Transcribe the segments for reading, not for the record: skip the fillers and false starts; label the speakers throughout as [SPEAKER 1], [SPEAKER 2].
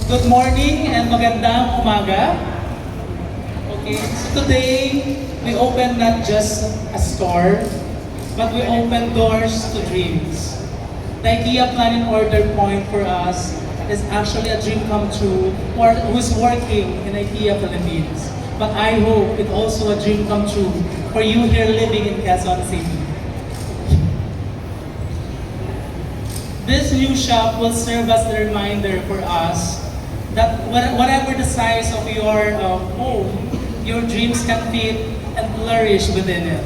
[SPEAKER 1] Good morning and magandang umaga. Okay, so today we open not just a store, but we open doors to dreams. The IKEA Plan and Order Point for us is actually a dream come true for who's working in IKEA Philippines. But I hope it's also a dream come true for you here living in Quezon City. This new shop will serve as a reminder for us that whatever the size of your home, your dreams can fit and flourish within it.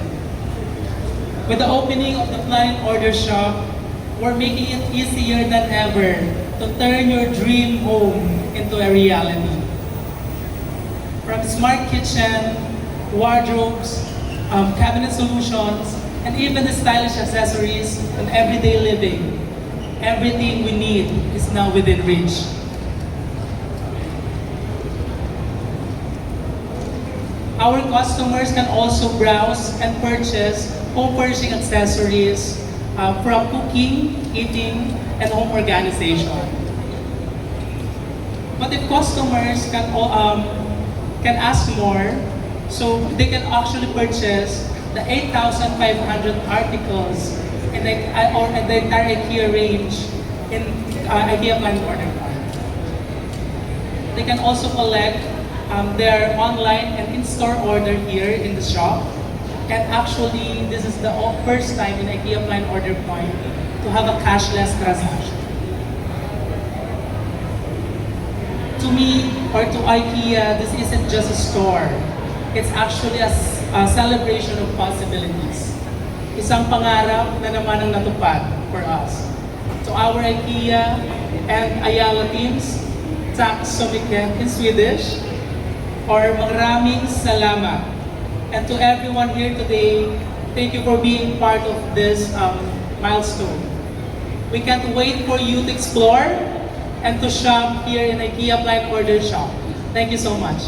[SPEAKER 1] With the opening of the Plan and Order shop, we're making it easier than ever to turn your dream home into a reality. From smart kitchen, wardrobes, cabinet solutions, and even the stylish accessories and everyday living, everything we need is now within reach. Our customers can also browse and purchase home furnishing accessories from cooking, eating, and home organization. But if customers can ask more, so they can actually purchase the 8,500 articles in the entire IKEA range in IKEA Plan and Order Point. They can also collect their online and in-store order here in the shop. And actually, this is the first time in IKEA Plan and Order Point to have a cashless transaction. To me, or to IKEA, this isn't just a store. It's actually a celebration of possibilities. Isang pangarap na naman ang natupad for us. To our IKEA and Ayala teams, tack så mycket in Swedish, or maraming salamat. And to everyone here today, thank you for being part of this milestone. We can't wait for you to explore and to shop here in IKEA Plan and Order Shop. Thank you so much.